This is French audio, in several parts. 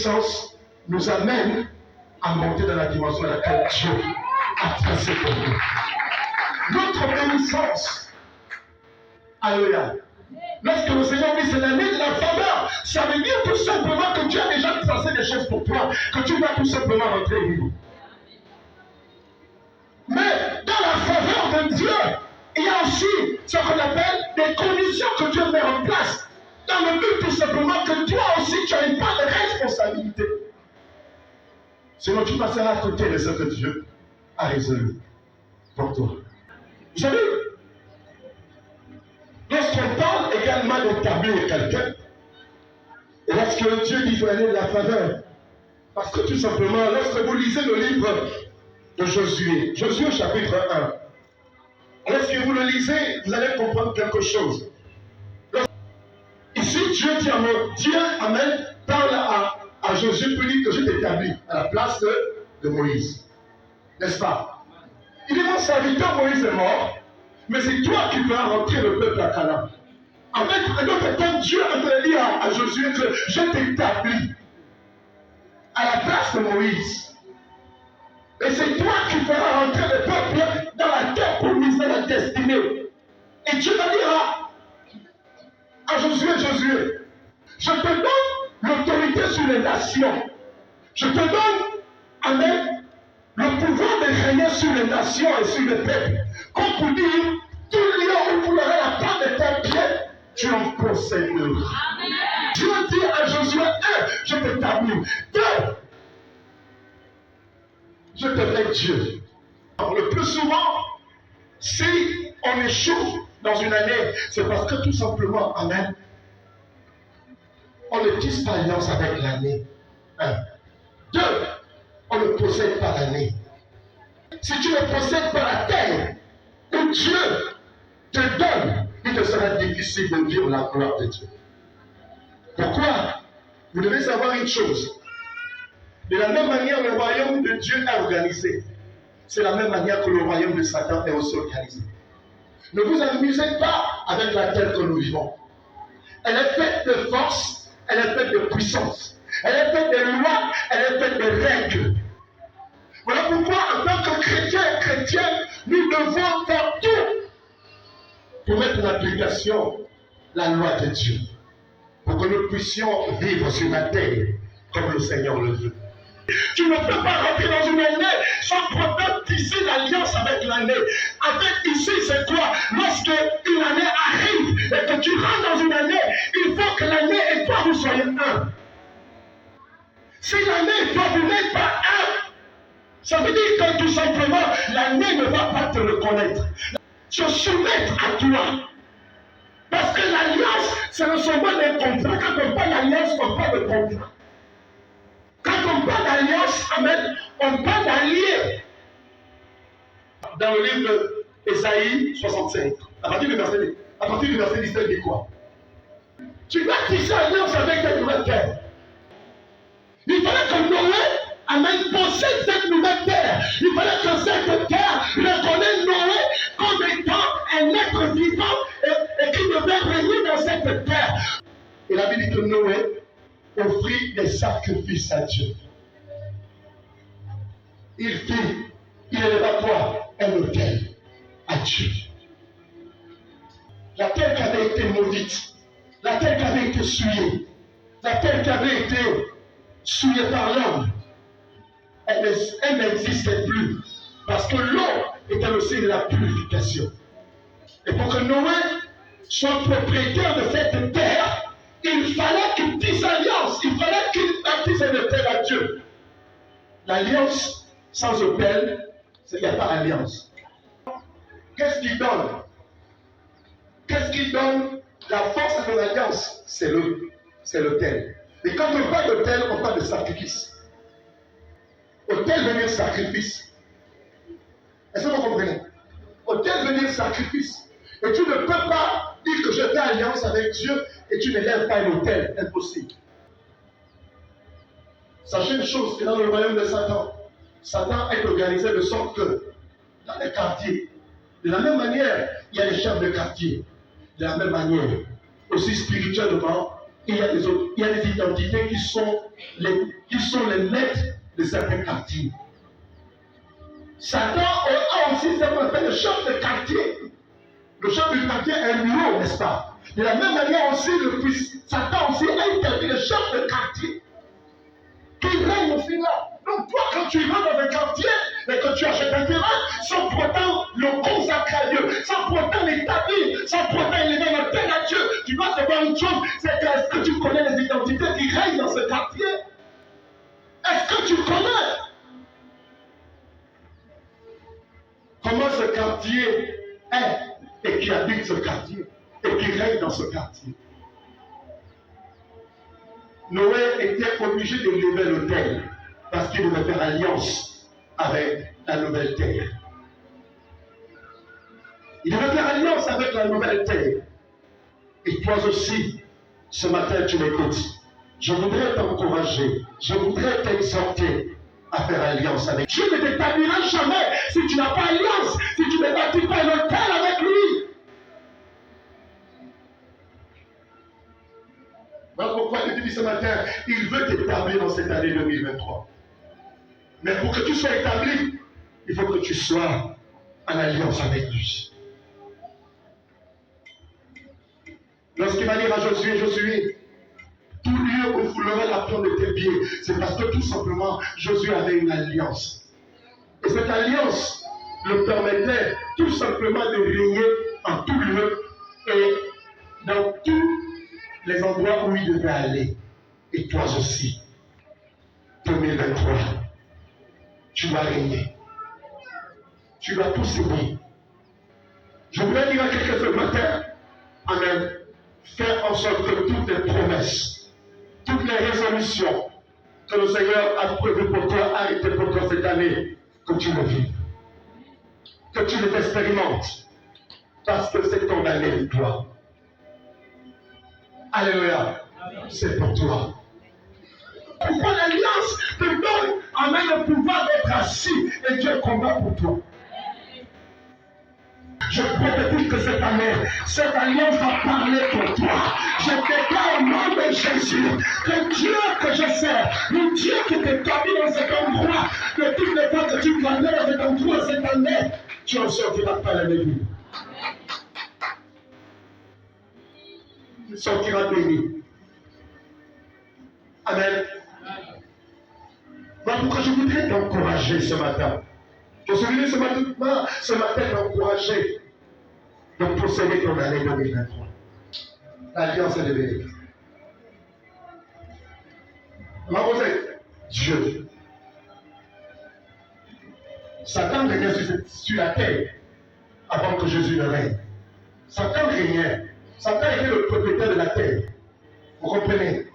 obéissance nous amène à monter dans la dimension à laquelle Dieu a tracé pour nous. Notre obéissance, alléluia. Lorsque le Seigneur dit c'est l'année de la faveur, ça veut dire tout simplement que Dieu a déjà tracé des choses pour toi, que tu vas tout simplement rentrer au niveau. Mais dans la faveur de Dieu, il y a aussi ce qu'on appelle des conditions que Dieu met en place. Dans le but tout simplement que toi aussi tu as une part de responsabilité. Sinon tu passeras à côté de ce que Dieu a résolu pour toi. Vous savez, lorsqu'on parle également d'établir quelqu'un, et lorsque Dieu dit qu'il faut aller de la faveur, parce que tout simplement, lorsque vous lisez le livre de Josué, Josué chapitre 1, lorsque vous le lisez, vous allez comprendre quelque chose. Ici, Dieu, Amen, parle à Josué, puis dit que je t'établis à la place de Moïse. N'est-ce pas? Il dit, mon serviteur Moïse est mort, mais c'est toi qui vas rentrer le peuple à Canaan. En fait, d'autres temps, Dieu a dit à Josué que je t'établis à la place de Moïse. Et c'est toi qui feras rentrer le peuple dans la terre promise, dans la destinée. Et Dieu va dire à Josué, je te donne l'autorité sur les nations. Je te donne, amen, le pouvoir de régner sur les nations et sur les peuples. Comme pour dire, tout lieu où vous aurez la part de ton pied, tu en posséderas. Dieu dit à Josué, 1, je t'établis. 2, je te fais Dieu. Alors, le plus souvent, si on échoue dans une année, c'est parce que tout simplement, amen, on ne tisse pas alliance avec l'année. 1. 2, on ne possède pas l'année. Si tu ne possèdes pas la terre où Dieu te donne, il te sera difficile de vivre la gloire de Dieu. Pourquoi? Vous devez savoir une chose. De la même manière, le royaume de Dieu est organisé. C'est la même manière que le royaume de Satan est aussi organisé. Ne vous amusez pas avec la terre que nous vivons. Elle est faite de force, elle est faite de puissance. Elle est faite de lois, elle est faite de règles. Voilà pourquoi, en tant que chrétiens, nous devons faire tout pour mettre en application la loi de Dieu. Pour que nous puissions vivre sur la terre comme le Seigneur le veut. Tu ne peux pas rentrer dans une année sans problème tisser l'alliance avec l'année. Avec ici, c'est quoi? Lorsque une année arrive et que tu rentres dans une année, il faut que l'année et toi vous soyez un. Si l'année et toi vous n'êtes pas un, ça veut dire que tout simplement l'année ne va pas te reconnaître. Se soumettre à toi. Parce que l'alliance, c'est le sommet d'un contrat. Quand on parle d'alliance, on parle de contrat. Quand on parle d'alliance, amen, on parle d'allier. Dans le livre d'Ésaïe 65, à partir du verset 17, il dit quoi? Tu dois tisser alliance avec cette nouvelle terre. Il fallait que Noé, amen, possède cette nouvelle terre. Il fallait que cette terre reconnaisse Noé comme étant un être vivant et qui devait régner dans cette terre. Et la Bible dit que Noé offrit des sacrifices à Dieu. Il éleva quoi? Un autel à Dieu. La terre qui avait été maudite, la terre qui avait été souillée, la terre qui avait été souillée par l'homme, elle n'existait plus. Parce que l'eau était le signe de la purification. Et pour que Noé soit propriétaire de cette terre, il fallait qu'il tisse alliance. Il fallait qu'il baptise un autel à Dieu. L'alliance sans autel, il n'y a pas d'alliance. Qu'est-ce qui donne? Qu'est-ce qui donne la force de l'alliance? C'est l'autel. Et quand on parle d'autel, on parle de sacrifice. Autel veut dire sacrifice. Est-ce que vous comprenez? Autel veut dire sacrifice. Et tu ne peux pas dire que je fais alliance avec Dieu et tu n'élèves pas un autel. Impossible. Sachez une chose, que dans le royaume de Satan, Satan est organisé de sorte que dans les quartiers, de la même manière, il y a les chefs de quartier. De la même manière, aussi spirituellement, il y a des autres, il y a des identités qui sont les maîtres de certains quartiers. Satan a aussi ce qu'on appelle le chef de quartier. Le chef du quartier est un bureau, n'est-ce pas? De la même manière aussi, Satan aussi a établi le chef de quartier qui règne aussi là. Donc toi, quand tu rentres dans un quartier et que tu achètes un terrain, sans pourtant le consacrer à Dieu, sans pourtant l'établir, sans pourtant élever le tel à Dieu, tu dois savoir une chose, c'est que est-ce que tu connais les identités qui règnent dans ce quartier? Est-ce que tu connais comment ce quartier est et qui habite ce quartier et qui règne dans ce quartier? Noé était obligé de lever l'autel parce qu'il devait faire alliance avec la nouvelle terre. Il devait faire alliance avec la nouvelle terre. Et toi aussi, ce matin, tu m'écoutes. Je voudrais t'encourager, je voudrais t'exhorter à faire alliance avec Dieu. Dieu ne t'établira jamais si tu n'as pas alliance, si tu ne bâtis pas un autel avec lui. Voilà pourquoi je te dis ce matin, il veut t'établir dans cette année 2023. Mais pour que tu sois établi, il faut que tu sois en alliance avec lui. Lorsqu'il va dire à Josué, Josué, tout lieu où vous foulerez la plante de tes pieds, c'est parce que tout simplement, Josué avait une alliance. Et cette alliance le permettait tout simplement de régner en tout lieu et dans tous les endroits où il devait aller. Et toi aussi, 2023, tu dois régner. Tu dois posséder. Je voudrais dire à quelqu'un ce matin, amen, faire en sorte que toutes les promesses, toutes les résolutions que le Seigneur a prévues pour toi, a été pour toi cette année, que tu le vives, que tu les expérimentes, parce que c'est ton année de toi. Alléluia, c'est pour toi. Pourquoi l'alliance te donne amen, le pouvoir d'être assis et Dieu combat pour toi. Je prophétise que cette année, cette alliance va parler pour toi. Je déclare au nom de Jésus que Dieu que je sers, le Dieu qui t'établit dans cet endroit, que toutes les fois que tu viendras dans cet endroit cette année, tu en sortiras pas la vie. Tu sortiras béni. Amen. Voilà pourquoi je voudrais t'encourager ce matin. Je suis venu ce matin t'encourager de posséder ton année 2023. L'alliance est de bénéfice. Ma Rosette, Dieu. Satan régnait sur la terre avant que Jésus ne règne. Satan régnait. Satan était le propriétaire de la terre. Vous comprenez?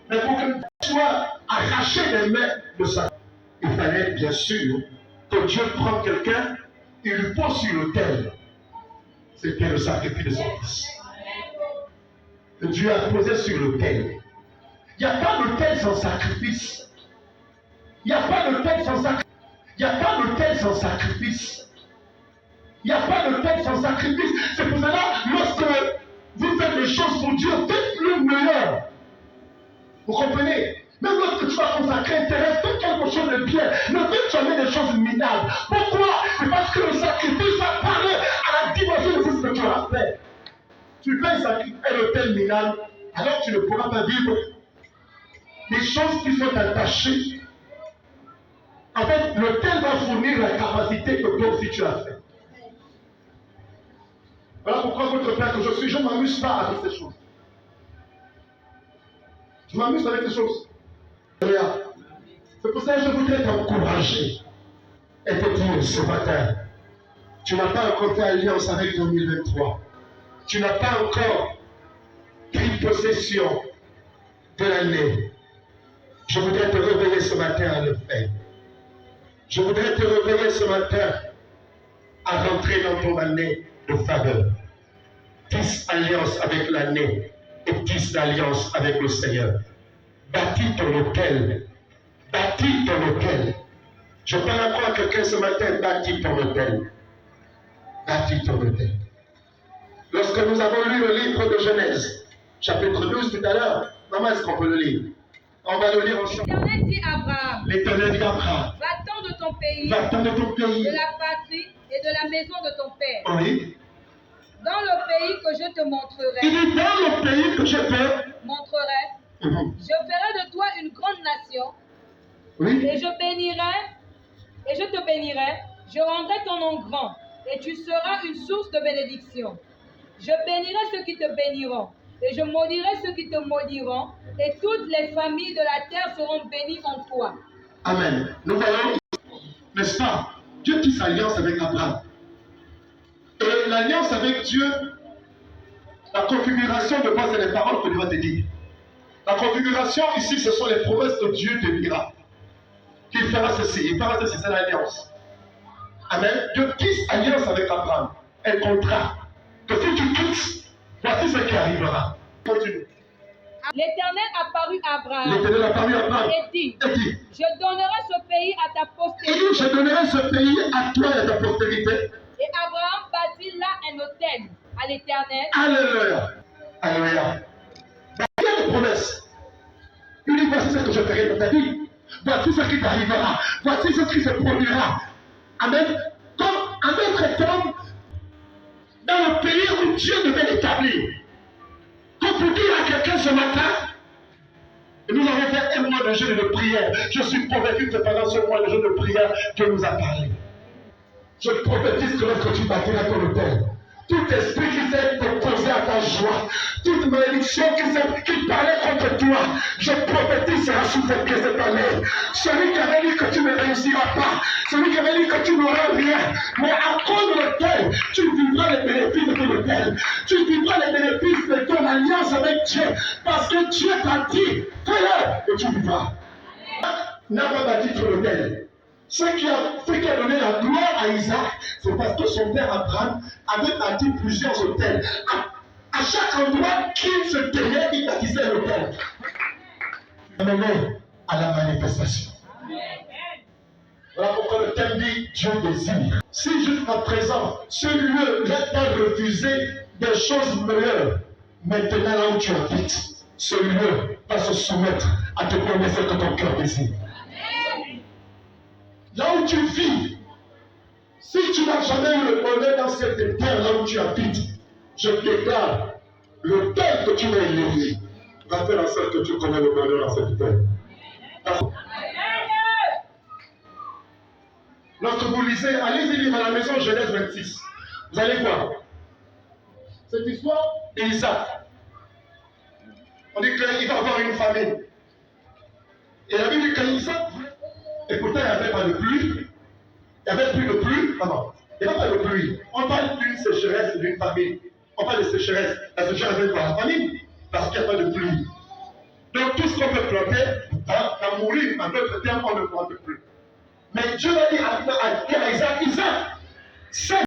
Mais pour que tu sois arraché des mains de Satan, il fallait bien sûr que Dieu prenne quelqu'un et lui pose sur l'autel. C'était le sacrifice de son fils. Que Dieu a posé sur l'autel. Il n'y a pas d'autel sans sacrifice. Il n'y a pas d'autel sans sacrifice. Il n'y a pas d'autel sans sacrifice. Il n'y a pas d'autel sans sacrifice. C'est pour cela, lorsque vous faites des choses pour Dieu, faites-le meilleur. Vous comprenez? Même lorsque tu vas consacrer intérêt, fais quelque chose de bien. Ne fais jamais des choses minables. Pourquoi? C'est parce que le sacrifice va parler à la dimension de ce que tu as fait. Tu fais un sacrifice et l'autel minable, alors tu ne pourras pas vivre des choses qui sont attachées. En fait, l'autel va fournir la capacité que toi aussi tu as fait. Voilà pourquoi votre Père que je suis, je ne m'amuse pas avec ces choses. Je m'amuse avec ces choses. C'est pour ça que je voudrais t'encourager et te dire ce matin, tu n'as pas encore fait alliance avec 2023. Tu n'as pas encore pris possession de l'année. Je voudrais te réveiller ce matin à le faire. Je voudrais te réveiller ce matin à rentrer dans ton année de faveur. 10 alliances avec l'année et 10 alliances avec le Seigneur. Bâtis ton hôtel. Bâtis ton hôtel. Je parle encore à quelqu'un ce matin, bâtis ton hôtel. Bâtis ton hôtel. Lorsque nous avons lu le livre de Genèse, chapitre 12 tout à l'heure, Comment est-ce qu'on peut le lire? On va le lire ensemble. L'Éternel dit à Abraham, L'Éternel dit à Abraham, va-t'en de ton pays, va-t'en de ton pays. de la patrie et de la maison de ton père, Oui. dans le pays que je te Il montrerai, dit dans le pays que je te. je ferai de toi une grande nation, Oui. et je te bénirai, je rendrai ton nom grand, et tu seras une source de bénédiction. Je bénirai ceux qui te béniront, et je maudirai ceux qui te maudiront, et toutes les familles de la terre seront bénies en toi. Amen. Nous voyons, n'est-ce pas, Dieu tisse alliance avec Abraham. Et l'alliance avec Dieu, la configuration de base, c'est les paroles que Dieu va te dire. La configuration ici, ce sont les promesses que Dieu te dira. Qu'il fera ceci, il fera ceci, c'est l'alliance. Amen. Dieu tisse alliance avec Abraham. Un contrat. Que si tu quittes, voici ce qui arrivera. Continue. L'Éternel apparut à Abraham L'Éternel apparut à Abraham et dit, et dit, je donnerai ce pays à ta il postérité. dit, je donnerai ce pays à toi et à ta postérité. Et Abraham bâtit là un autel à l'Éternel. Alléluia. Alléluia. Il y a des promesses. Il dit, voici ce que je ferai dans ta vie. Voici ce qui t'arrivera. Voici ce qui se produira. Amen. Comme un autre terme, dans le pays où Dieu devait l'établir. Comme pour dire à quelqu'un ce matin, nous avons fait un mois de jeûne et de prière. Je suis convaincu que pendant ce mois de jeûne de prière, Dieu nous a parlé. Je prophétise que lorsque tu bâtiras ton autel, tout esprit qui s'est opposé à ta joie, toute malédiction qui parlait contre toi, je prophétise sera sous tes pieds cette année. Celui qui avait dit que tu ne réussiras pas, celui qui avait dit que tu n'auras rien, mais à cause de l'autel, tu vivras les bénéfices de ton autel. Tu vivras les bénéfices de ton alliance avec Dieu, parce que Dieu t'a dit, fais-le et tu vivras. N'a pas bâti ton autel. Ce qui a donné la gloire à Isaac, c'est parce que son père Abraham avait bâti plusieurs autels. À chaque endroit qu'il se tenait, il bâtissait l'autel. Amené à la manifestation. Voilà pourquoi le thème dit Dieu désire. Si jusqu'à présent, ce lieu t'a refusé des choses meilleures, maintenant là où tu habites, ce lieu va se soumettre à te donner ce que ton cœur désire. Là où tu vis, si tu n'as jamais eu le bonheur dans cette terre là où tu habites, je déclare, le tel que tu vas élever va faire en sorte que tu connais le bonheur dans cette terre. Lorsque vous lisez, allez-y lire à la maison Genèse 26, vous allez voir cette histoire d'Isaac. On dit qu'il va avoir une famine. Et la Bible dit qu'Isaac, et pourtant il n'y avait pas de pluie, il n'y avait plus de pluie, pardon, il n'y avait pas de pluie. On parle d'une sécheresse, d'une famine. On parle de sécheresse. La sécheresse est par la famine, parce qu'il n'y a pas de pluie. Donc tout ce qu'on peut planter va mourir. En d'autres termes, on ne plante plus. Mais Dieu a dit à Isaac, Isaac,